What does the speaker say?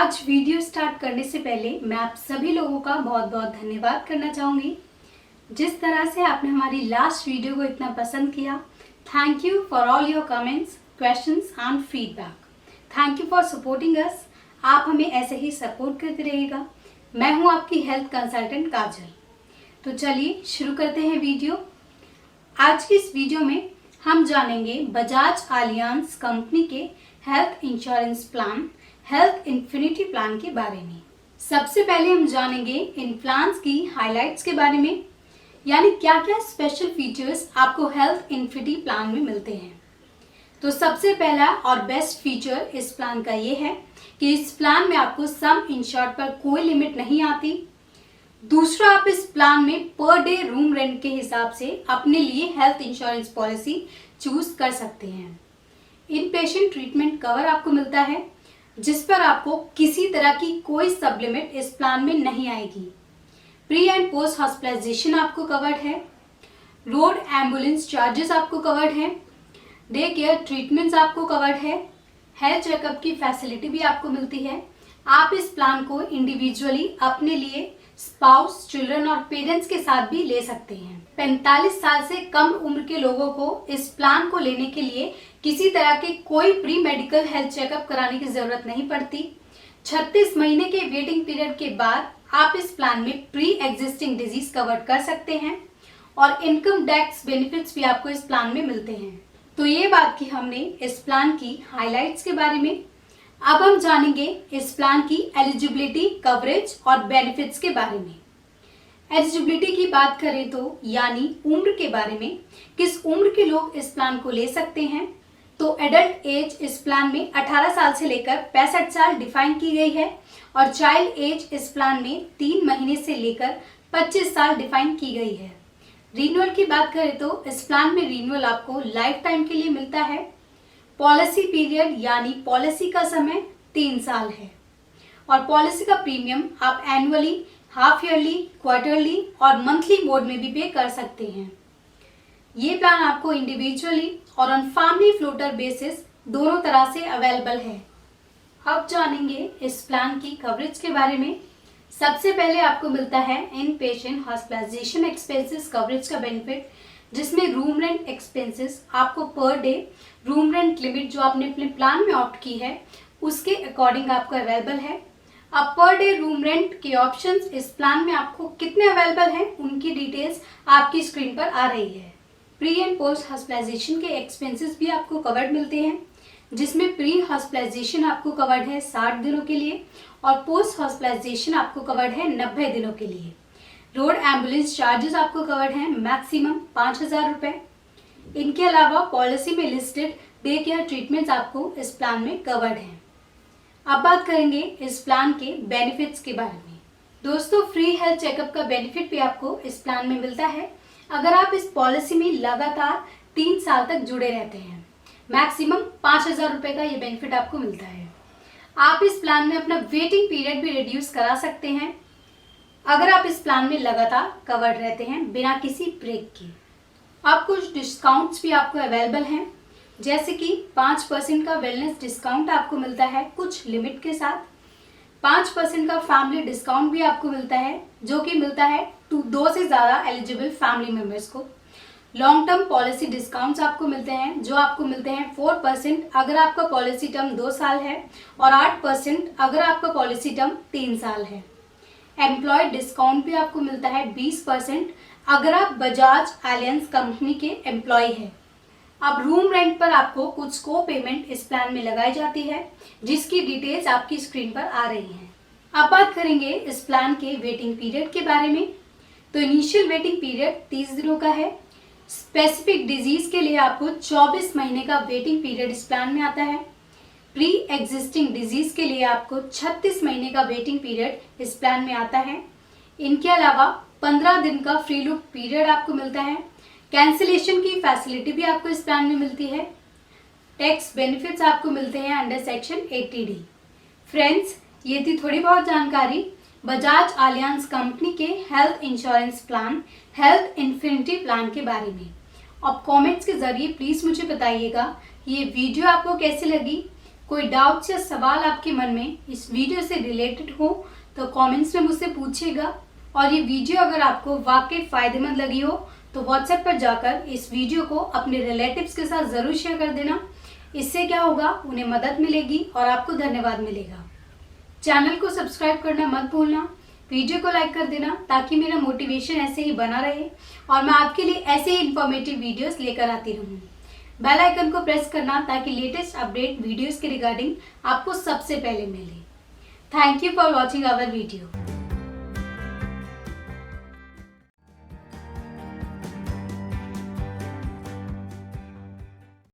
आज video start करने से पहले मैं आप सभी लोगों का बहुत बहुत धन्यवाद करना चाहूँगी। जिस तरह से आपने हमारी लास्ट वीडियो को इतना पसंद किया, thank you for all your comments, questions and feedback. Thank you for supporting us. आप हमें ऐसे ही सपोर्ट करते रहिएगा। मैं हूँ आपकी हेल्थ कंसल्टेंट काजल। तो चलिए शुरू करते हैं वीडियो। आज की इस वीडियो में हम जानेंगे बजाज एलियांज कंपनी के health insurance plan health infinity plan के बारे में। सबसे पहले हम जानेंगे इन प्लान्स की हाइलाइट्स के बारे में, यानी क्या क्या स्पेशल फीचर्स आपको हेल्थ इन्फिनिटी प्लान में मिलते हैं। तो सबसे पहला और बेस्ट फीचर इस प्लान का ये है कि इस प्लान में आपको सम इंश्योर्ड पर कोई लिमिट नहीं आती। दूसरा, आप इस प्लान में पर डे रूम रेंट के हिसाब से अपने लिए हेल्थ इंश्योरेंस पॉलिसी चूज कर सकते हैं। इन पेशेंट ट्रीटमेंट कवर आपको मिलता है, जिस पर आपको किसी तरह की कोई सब लिमिट इस प्लान में नहीं आएगी। प्री एंड पोस्ट हॉस्पिटलाइजेशन आपको कवर्ड है। रोड एम्बुलेंस चार्जेस आपको कवर्ड है। डे केयर ट्रीटमेंट्स आपको कवर्ड है। हेल्थ चेकअप की फैसिलिटी भी आपको मिलती है। आप इस प्लान को इंडिविजुअली अपने लिए, स्पाउस, चिल्ड्रन और पेरेंट्स के साथ भी ले सकते हैं। 45 साल से कम उम्र के लोगों को इस प्लान को लेने के लिए किसी तरह के कोई प्री मेडिकल हेल्थ चेकअप कराने की जरूरत नहीं पड़ती। 36 महीने के वेटिंग पीरियड के बाद आप इस प्लान में प्री एग्जिस्टिंग डिजीज कवर कर सकते हैं और इनकम टैक्स बेनिफिट्स भी आपको इस प्लान में मिलते हैं। तो ये बात की हमने इस प्लान की हाइलाइट्स के बारे में। अब हम जानेंगे इस प्लान की एलिजिबिलिटी, कवरेज और बेनिफिट्स के बारे में। एलिजिबिलिटी की बात करें तो यानी उम्र के बारे में, किस उम्र के लोग इस प्लान को ले सकते हैं। तो एडल्ट एज इस प्लान में 18 साल से लेकर 65 साल डिफाइन की गई है और चाइल्ड एज इस प्लान में 3 महीने से लेकर 25 साल डिफाइन की गई है। रिन्यूअल की बात करें तो इस प्लान में रिन्यूअल आपको लाइफ टाइम के लिए मिलता है। पॉलिसी पीरियड यानी पॉलिसी का समय 3 साल है और पॉलिसी का प्रीमियम आप एनुअली, हाफ ईयरली, क्वार्टरली और मंथली मोड में भी पे कर सकते हैं। ये प्लान आपको इंडिविजुअली और ऑन फैमिली फ्लोटर बेसिस दोनों तरह से अवेलेबल है। अब जानेंगे इस प्लान की कवरेज के बारे में। सबसे पहले आपको मिलता है इन पेशेंट हॉस्पिटलाइजेशन एक्सपेंसेस कवरेज का बेनिफिट, जिसमें रूम रेंट एक्सपेंसेस आपको per day room rent limit जो आपने अपने प्लान में ऑप्ट की है उसके अकॉर्डिंग आपको अवेलेबल है। अब पर डे रूम रेंट के ऑप्शंस इस प्लान में आपको कितने अवेलेबल हैं उनकी डिटेल्स आपकी स्क्रीन पर आ रही है। प्री एंड पोस्ट हॉस्पिटलाइजेशन के एक्सपेंसेस भी आपको कवर्ड मिलते हैं, जिसमें प्री हॉस्पिटलाइजेशन आपको कवर्ड है 60 दिनों के लिए और पोस्ट हॉस्पिटलाइजेशन आपको कवर्ड है 90 दिनों के लिए। रोड एम्बुलेंस चार्जेस आपको कवर्ड हैं मैक्सिमम 5,000 रुपये। इनके अलावा पॉलिसी में लिस्टेड डे केयर ट्रीटमेंट्स आपको इस प्लान में कवर्ड हैं। अब बात करेंगे इस प्लान के बेनिफिट्स के बारे में। दोस्तों, फ्री हेल्थ चेकअप का बेनिफिट भी आपको इस प्लान में मिलता है अगर आप इस पॉलिसी में लगातार 3 साल तक जुड़े रहते हैं। मैक्सिमम 5,000 रुपये का ये बेनिफिट आपको मिलता है। आप इस प्लान में अपना वेटिंग पीरियड भी रिड्यूस करा सकते हैं अगर आप इस प्लान में लगातार कवर्ड रहते हैं बिना किसी ब्रेक के। अब कुछ डिस्काउंट्स भी आपको अवेलेबल हैं, जैसे कि 5% का वेलनेस डिस्काउंट आपको मिलता है कुछ लिमिट के साथ। 5% का फैमिली डिस्काउंट भी आपको मिलता है, जो कि मिलता है 2 से ज़्यादा एलिजिबल फैमिली मेम्बर्स को। लॉन्ग टर्म पॉलिसी डिस्काउंट्स आपको मिलते हैं, जो आपको मिलते हैं 4% अगर आपका पॉलिसी टर्म 2 साल है और 8% अगर आपका पॉलिसी टर्म 3 साल है। एम्प्लॉय डिस्काउंट भी आपको मिलता है 20% अगर आप बजाज एलियांज कंपनी के एम्प्लॉय हैं। अब रूम रेंट पर आपको कुछ को पेमेंट इस प्लान में लगाई जाती है, जिसकी डिटेल्स आपकी स्क्रीन पर आ रही हैं। अब बात करेंगे इस प्लान के वेटिंग पीरियड के बारे में। तो इनिशियल वेटिंग पीरियड 30 दिनों का है। स्पेसिफिक डिजीज के लिए आपको 24 महीने का वेटिंग पीरियड इस प्लान में आता है। प्री एग्जिस्टिंग डिजीज के लिए आपको 36 महीने का वेटिंग पीरियड इस प्लान में आता है। इनके अलावा 15 दिन का फ्री लुक पीरियड आपको मिलता है। कैंसिलेशन की फैसिलिटी भी आपको इस प्लान में मिलती है। टैक्स बेनिफिट्स आपको मिलते हैं अंडर सेक्शन 80D। फ्रेंड्स, ये थी थोड़ी बहुत जानकारी बजाज एलियांज कंपनी के health insurance plan health infinity plan के बारे में। अब कमेंट्स के जरिए प्लीज़ मुझे बताइएगा ये वीडियो आपको कैसी लगी। कोई डाउट्स या सवाल आपके मन में इस वीडियो से रिलेटेड हो तो कमेंट्स में मुझसे पूछिएगा। और ये वीडियो अगर आपको वाकई फायदेमंद लगी हो तो व्हाट्सएप पर जाकर इस वीडियो को अपने रिलेटिव्स के साथ ज़रूर शेयर कर देना। इससे क्या होगा, उन्हें मदद मिलेगी और आपको धन्यवाद मिलेगा। चैनल को सब्सक्राइब करना मत भूलना, वीडियो को लाइक कर देना ताकि मेरा मोटिवेशन ऐसे ही बना रहे और मैं आपके लिए ऐसे ही इंफॉर्मेटिव वीडियोस लेकर आती रहूँ। बेल आइकन को प्रेस करना ताकि लेटेस्ट अपडेट वीडियोस के रिगार्डिंग आपको सबसे पहले मिले। Thank you for watching our video.